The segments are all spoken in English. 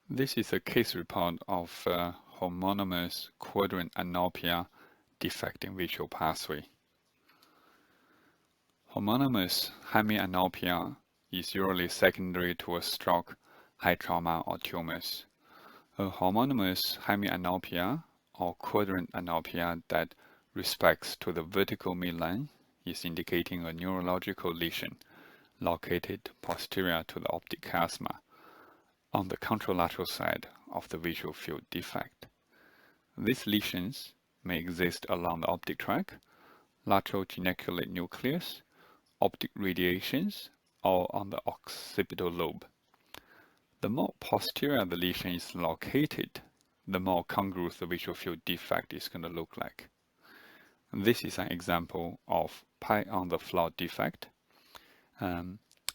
This is a case report of homonymous quadrantanopia defect in visual pathway. Homonymous hemianopia is usually secondary to a stroke, high trauma, or tumors. A homonymous hemianopia or quadrantanopia that respects to the vertical midline is indicating a neurological lesion located posterior to the optic chiasma on the contralateral side of the visual field defect. These lesions may exist along the optic tract, lateral geniculate nucleus, optic radiations, or on the occipital lobe. The more posterior the lesion is located, the more congruous the visual field defect is going to look like. This is an example of pie on the floor defect,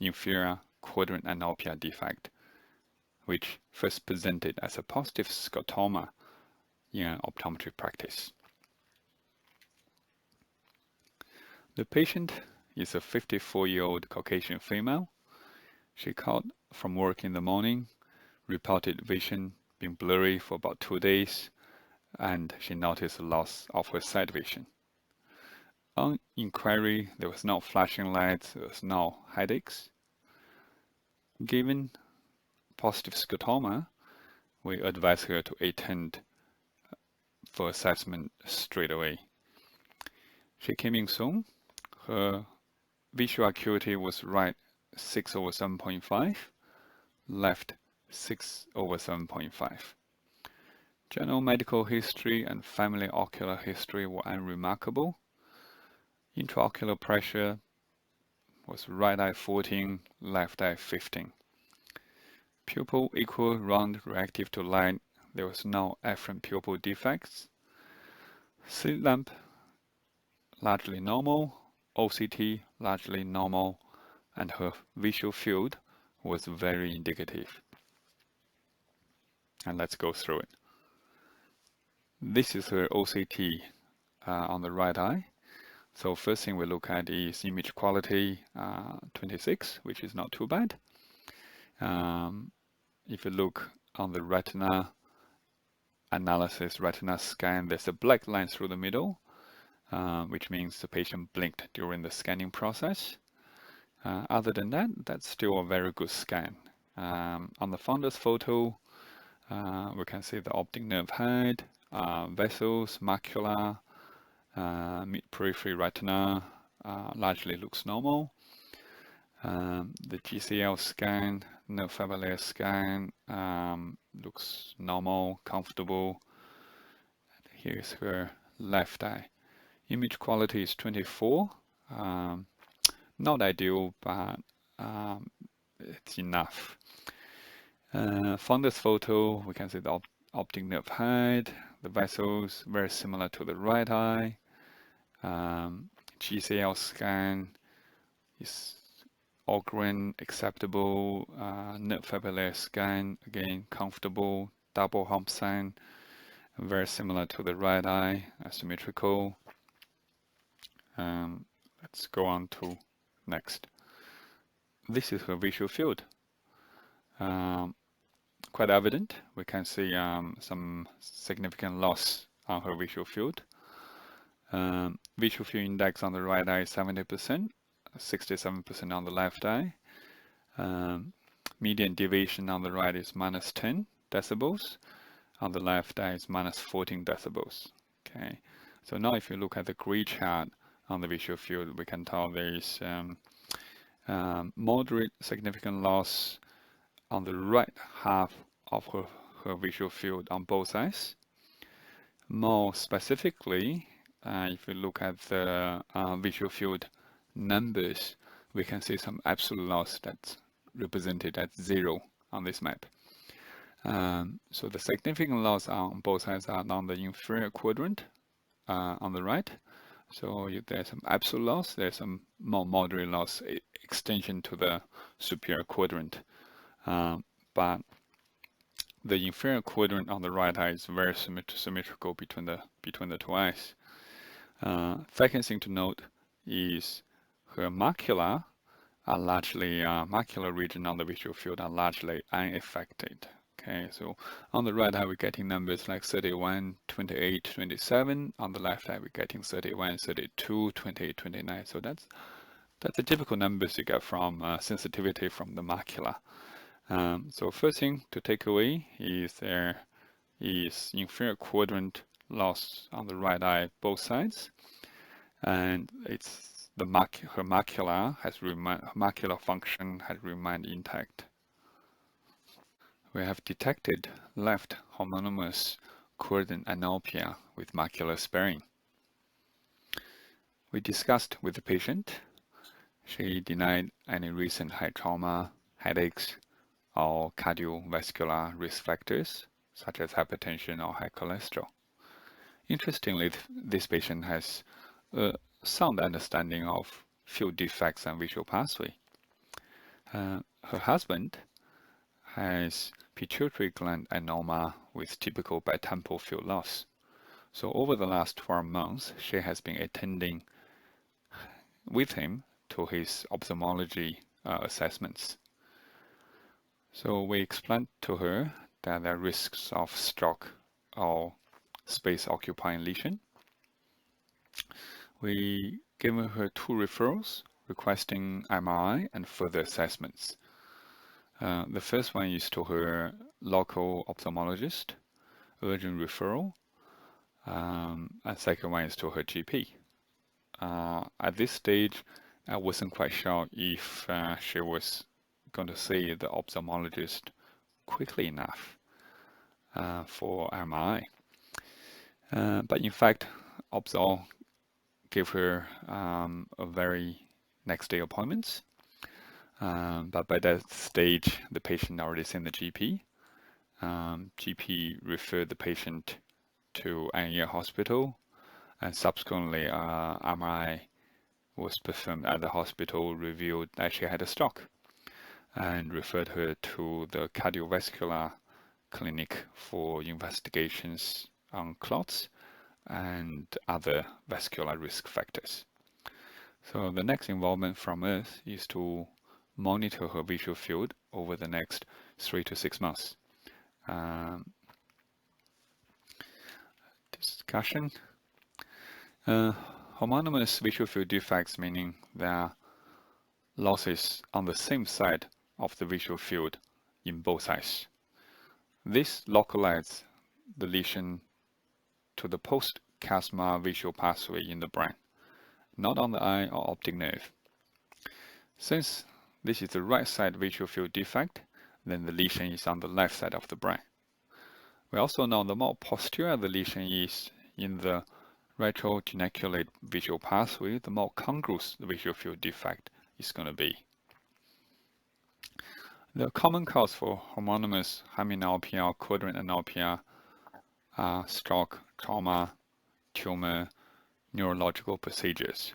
inferior quadrantanopia defect, which first presented as a positive scotoma in optometry practice. The patient is a 54-year-old Caucasian female. She called from work in the morning, reported vision being blurry for about 2 days, and she noticed a loss of her sight vision. On inquiry, there was no flashing lights, there was no headaches. Given positive scotoma, we advise her to attend for assessment straight away. She came in soon. Her visual acuity was right 6/7.5, left 6/7.5. General medical history and family ocular history were unremarkable. Intraocular pressure was right eye 14, left eye 15. Pupil equal, round, reactive to light. There was no afferent pupil defects. Slit lamp largely normal. OCT largely normal, and her visual field was very indicative. And let's go through it. This is her OCT on the right eye. So first thing we look at is image quality 26, which is not too bad. If you look on the retina analysis, retina scan, there's a black line through the middle, which means the patient blinked during the scanning process. Other than that, that's still a very good scan. On the fundus photo, we can see the optic nerve head, vessels, macula, mid-periphery retina largely looks normal. The GCL scan, nerve fiber layer scan looks normal, comfortable. Here's her left eye. Image quality is 24. Not ideal, but it's enough. Fundus photo, we can see the optic nerve head, the vessels very similar to the right eye. GCL scan is all-green, acceptable. Nerve fiber layer scan, again comfortable. Double hump sign, very similar to the right eye, asymmetrical. Let's go on to next. This is her visual field. Quite evident. We can see some significant loss on her visual field. Visual field index on the right eye is 70%, 67% on the left eye. Median deviation on the right is -10 decibels. On the left eye is -14 decibels. Okay. So now if you look at the gray chart on the visual field, we can tell there is moderate significant loss on the right half of her visual field on both eyes. More specifically, if you look at the visual field numbers, we can see some absolute loss that's represented as 0 on this map. So the significant loss on both sides are on the inferior quadrant on the right. So there's some absolute loss, there's some more moderate loss extension to the superior quadrant. But the inferior quadrant on the right eye is very symmetrical between the two eyes. Second thing to note is her macula are largely macular region on the visual field are largely unaffected. Okay, so on the right eye, we're getting numbers like 31, 28, 27. On the left eye, we're getting 31, 32, 28, 29. So that's the typical numbers you get from sensitivity from the macula. So first thing to take away is there is inferior quadrant loss on the right eye, both sides, and it's her macular function has remained intact. We have detected left homonymous quadrantanopia with macular sparing. We discussed with the patient. She denied any recent head trauma, headaches, or cardiovascular risk factors, such as hypertension or high cholesterol. Interestingly, this patient has a sound understanding of field defects and visual pathway. Her husband has pituitary gland adenoma with typical bitemporal field loss. So over the last 12 months, she has been attending with him to his ophthalmology assessments. So we explained to her that there are risks of stroke or space-occupying lesion. We gave her 2 referrals requesting MRI and further assessments. The first one is to her local ophthalmologist, urgent referral, and second one is to her GP. At this stage, I wasn't quite sure if she was going to see the ophthalmologist quickly enough for MRI. But in fact, Opthal gave her a very next day appointments. But by that stage, the patient already seen the GP. GP referred the patient to Anya Hospital, and subsequently MRI was performed at the hospital, revealed that she had a stroke, and referred her to the cardiovascular clinic for investigations on clots and other vascular risk factors. So the next involvement from us is to monitor her visual field over the next 3 to 6 months. Discussion. Homonymous visual field defects, meaning there are losses on the same side of the visual field in both eyes. This localizes the lesion to the post-chiasma visual pathway in the brain, not on the eye or optic nerve. Since this is the right side visual field defect, then the lesion is on the left side of the brain. We also know the more posterior the lesion is in the retrogeniculate visual pathway, the more congruous the visual field defect is going to be. The common cause for homonymous hemianopia or quadrantanopia are stroke, trauma, tumor, neurological procedures.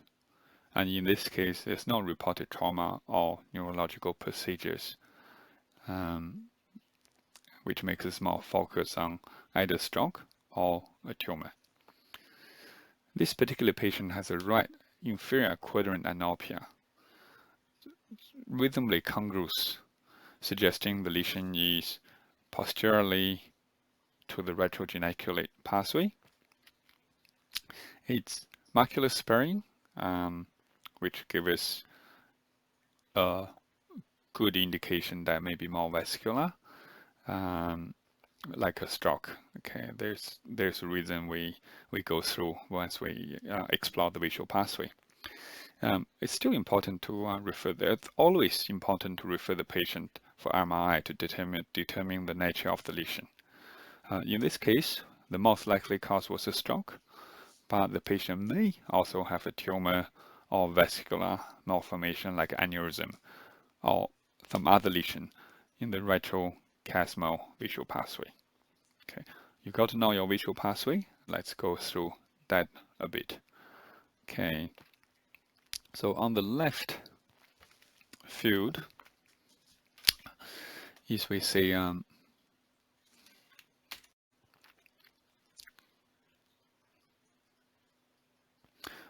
And in this case, there's no reported trauma or neurological procedures, which makes us more focused on either stroke or a tumor. This particular patient has a right inferior quadrantanopia, reasonably congruous, suggesting the lesion is posteriorly to the retrogeniculate pathway. It's macular sparing, which gives us a good indication that may be more vascular, like a stroke. Okay, there's a reason we go through once we explore the visual pathway. It's still important to it's always important to refer the patient for MRI to determine the nature of the lesion. In this case, the most likely cause was a stroke, but the patient may also have a tumor or vascular malformation like aneurysm or some other lesion in the retrochiasmal visual pathway. Okay, you got to know your visual pathway. Let's go through that a bit. Okay, so on the left field is we see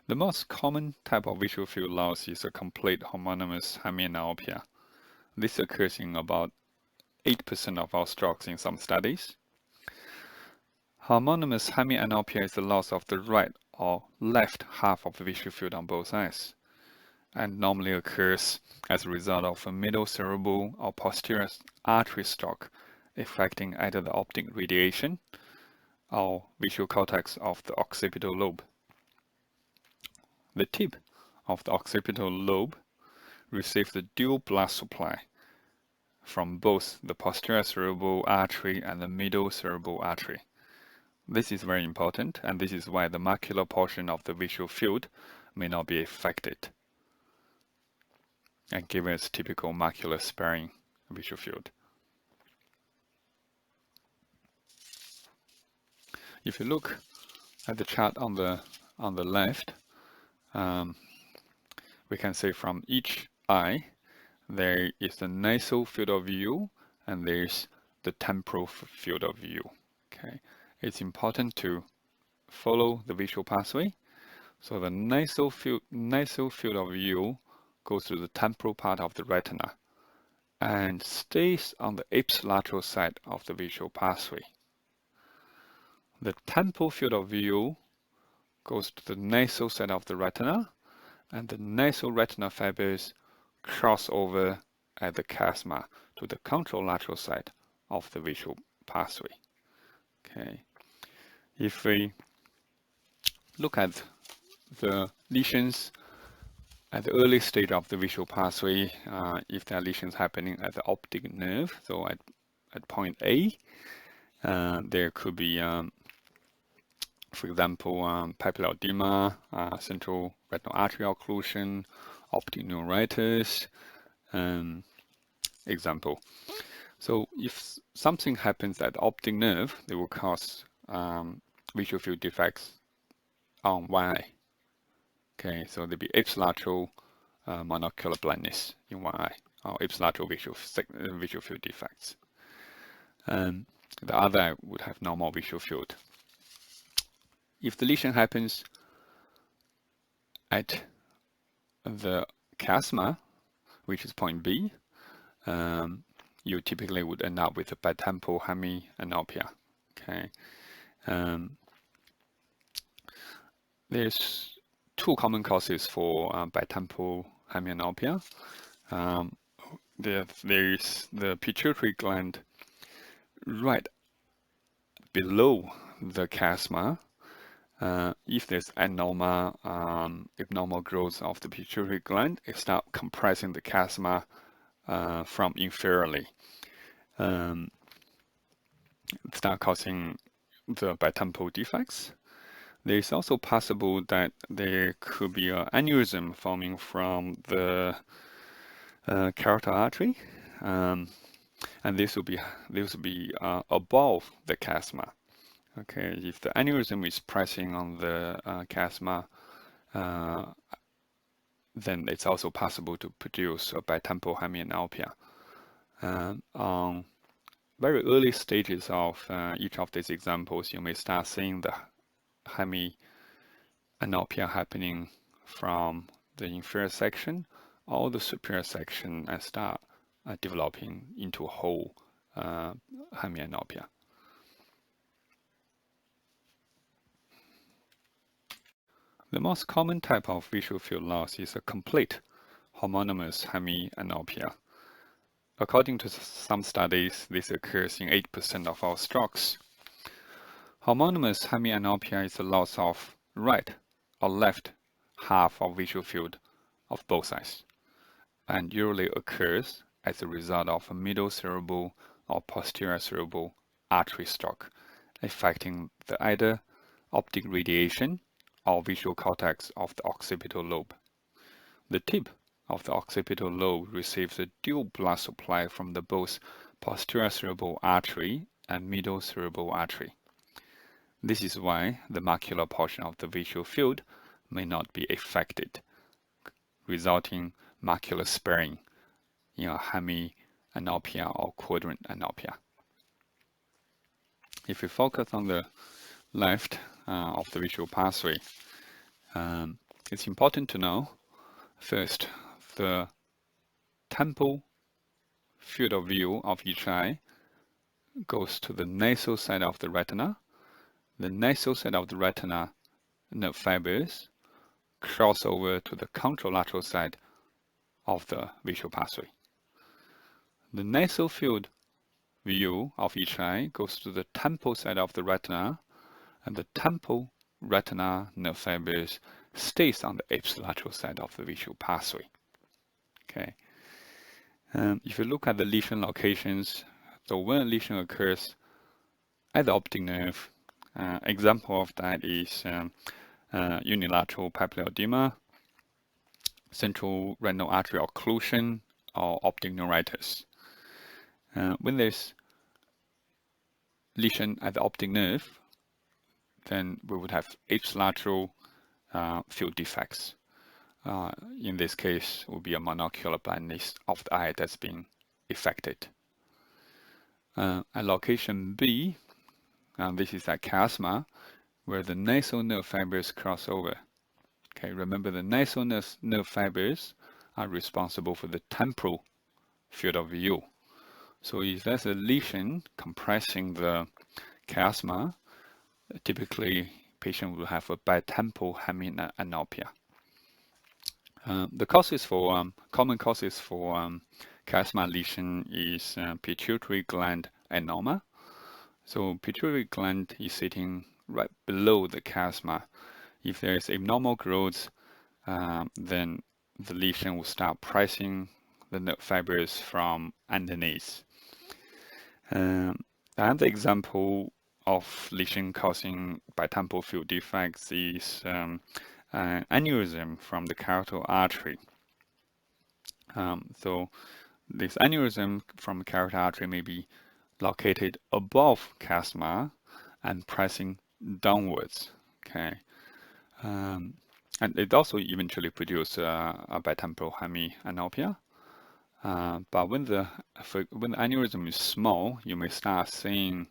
the most common type of visual field loss is a complete homonymous hemianopia. This occurs in about 8% of all strokes in some studies. Homonymous hemianopia is the loss of the right or left half of the visual field on both eyes, and normally occurs as a result of a middle cerebral or posterior artery stroke affecting either the optic radiation or visual cortex of the occipital lobe. The tip of the occipital lobe receives the dual blood supply from both the posterior cerebral artery and the middle cerebral artery. This is very important, and this is why the macular portion of the visual field may not be affected and give us typical macular sparing visual field. If you look at the chart on the left, we can say from each eye there is the nasal field of view and there's the temporal field of view. Okay, it's important to follow the visual pathway. So the nasal field of view goes to the temporal part of the retina and stays on the ipsilateral side of the visual pathway. The temporal field of view goes to the nasal side of the retina, and the nasal retina fibers cross over at the chiasma to the contralateral side of the visual pathway. Okay, if we look at the lesions at the early stage of the visual pathway, if there are lesions happening at the optic nerve, so at point A, there could be, for example, papillary edema, central retinal artery occlusion, optic neuritis, example. So if something happens at the optic nerve, they will cause visual field defects on one eye. Okay, so there'll be ipsilateral monocular blindness in one eye, or ipsilateral visual field defects. The other eye would have normal visual field. If the lesion happens at the chiasma, which is point B, you typically would end up with a bitemporal hemianopia. Okay, there's two common causes for bitemporal hemianopia. There's the pituitary gland right below the chiasma. If there's abnormal growth of the pituitary gland, it starts compressing the chiasma from inferiorly. It starts causing the bitemporal defects. There is also possible that there could be an aneurysm forming from the carotid artery, and this will be above the chiasma. Okay, if the aneurysm is pressing on the chiasma, then it's also possible to produce a bitemporal hemianopia. On very early stages of each of these examples, you may start seeing the hemianopia happening from the inferior section or the superior section and start developing into a whole hemianopia. The most common type of visual field loss is a complete homonymous hemianopia. According to some studies, this occurs in 8% of all strokes. Homonymous hemianopia is the loss of right or left half of visual field of both eyes, and usually occurs as a result of a middle cerebral or posterior cerebral artery stroke, affecting either optic radiation or visual cortex of the occipital lobe. The tip of the occipital lobe receives a dual blood supply from both posterior cerebral artery and middle cerebral artery. This is why the macular portion of the visual field may not be affected, resulting macular sparing in a hemianopia or quadrantanopia. If we focus on the left of the visual pathway, it's important to know first the temporal field of view of each eye goes to the nasal side of the retina. The nasal side of the retina nerve fibers cross over to the contralateral side of the visual pathway. The nasal field view of each eye goes to the temporal side of the retina, and the temporal retina nerve fibers stays on the ipsilateral side of the visual pathway. Okay. If you look at the lesion locations, so when a lesion occurs at the optic nerve, example of that is unilateral papillary edema, central retinal artery occlusion, or optic neuritis. When there's lesion at the optic nerve, then we would have ipsilateral field defects. In this case, it would be a monocular blindness of the eye that's being affected. At location B, this is at chiasma, where the nasal nerve fibers cross over. Okay, remember the nasal nerve fibers are responsible for the temporal field of view. So if there's a lesion compressing the chiasma, typically patient will have a bitemporal hemianopia. The causes for common causes for chiasma lesion is pituitary gland adenoma. So pituitary gland is sitting right below the chiasma. If there is abnormal growth, then the lesion will start pressing the nerve fibers from underneath. Another example of lesion causing bitemporal field defects is aneurysm from the carotid artery. So this aneurysm from the carotid artery may be located above chiasma and pressing downwards. Okay, and it also eventually produces a bitemporal hemianopia. But when the aneurysm is small, you may start seeing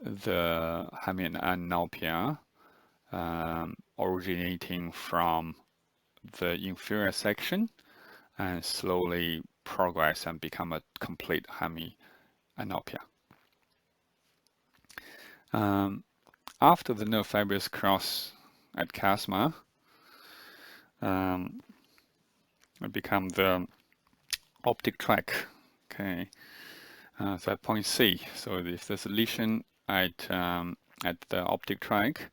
the hemianopia originating from the inferior section and slowly progress and become a complete hemianopia. After the nerve fibers cross at chiasma, it becomes the optic tract. Okay, so at point C. So if there's a lesion at the optic tract,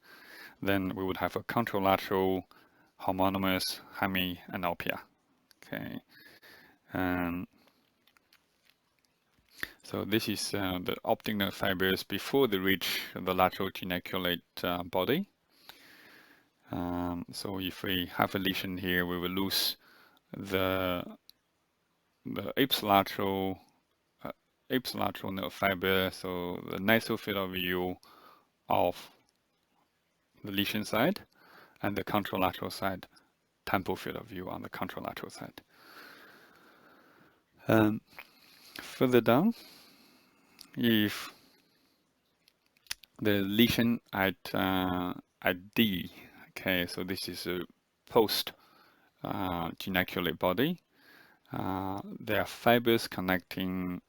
then we would have a contralateral homonymous hemianopia. Okay, so this is the optic nerve fibers before they reach the lateral geniculate body. So if we have a lesion here, we will lose the ipsilateral nerve fiber, so the nasal field of view of the lesion side, and the contralateral side, temporal field of view on the contralateral side. Further down, if the lesion at D, okay, so this is a post geniculate body. There are fibers connecting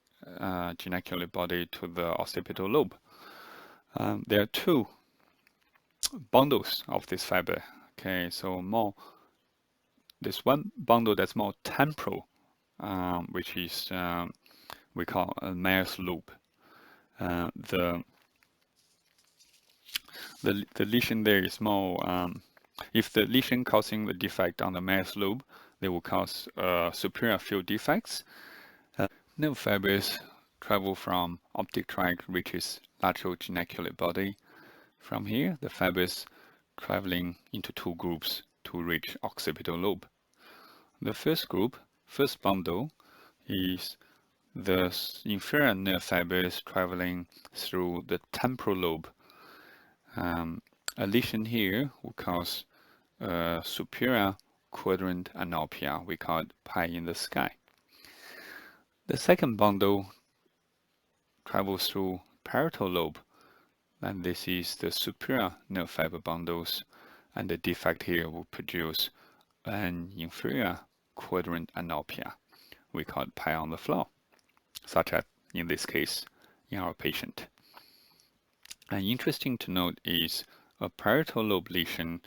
geniculate body to the occipital lobe. There are two bundles of this fiber. Okay, so there's one bundle that's more temporal, which is we call a Mayer's loop. The lesion there is more. If the lesion causing the defect on the Mayer's loop, they will cause superior field defects. Nerve fibers travel from optic tract, reaches lateral geniculate body. From here, the fibers traveling into two groups to reach occipital lobe. The first group, first bundle, is the inferior nerve fibers traveling through the temporal lobe. A lesion here will cause superior quadrantanopia. We call it pie in the sky. The second bundle travels through parietal lobe, and this is the superior nerve fiber bundles, and the defect here will produce an inferior quadrantanopia. We call it pie on the floor. such as in this case in our patient. And interesting to note is a parietal lobe lesion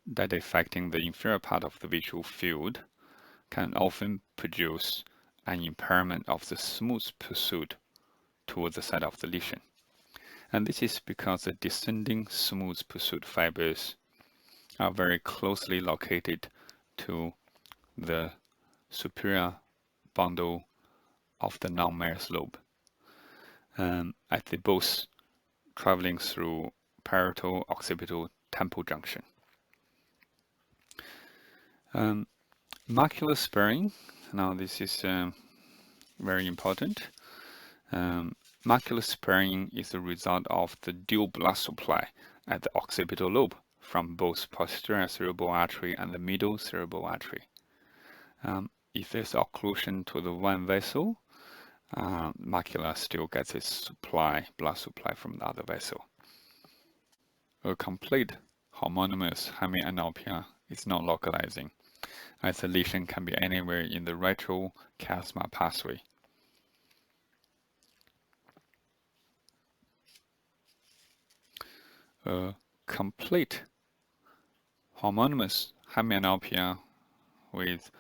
that affecting the inferior part of the visual field can often produce an impairment of the smooth pursuit towards the side of the lesion. And this is because the descending smooth pursuit fibers are very closely located to the superior bundle of the non-Mears lobe, as they both traveling through parietal occipital temple junction. Macular sparing. Now this is very important. Macular sparing is the result of the dual blood supply at the occipital lobe from both posterior cerebral artery and the middle cerebral artery. If there's occlusion to the one vessel, macula still gets its blood supply from the other vessel. A complete homonymous hemianopia is not localizing, as the lesion can be anywhere in the retrochiasma pathway. A complete homonymous hemianopia with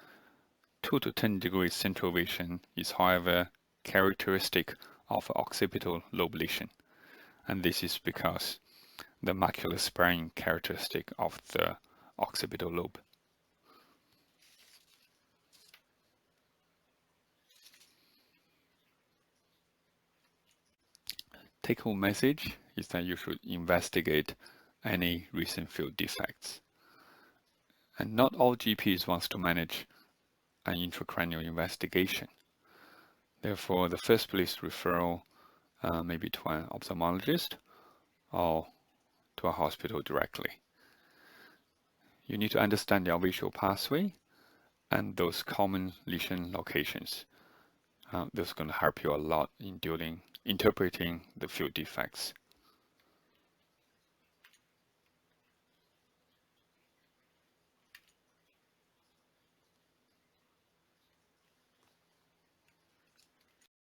2 to 10 degrees central vision is, however, characteristic of occipital lobe lesion, and this is because the macular sparing characteristic of the occipital lobe. Take-home message is that you should investigate any recent field defects. And not all GPs wants to manage an intracranial investigation. Therefore, the first place referral may be to an ophthalmologist or to a hospital directly. You need to understand your visual pathway and those common lesion locations. This is going to help you a lot in interpreting the field defects.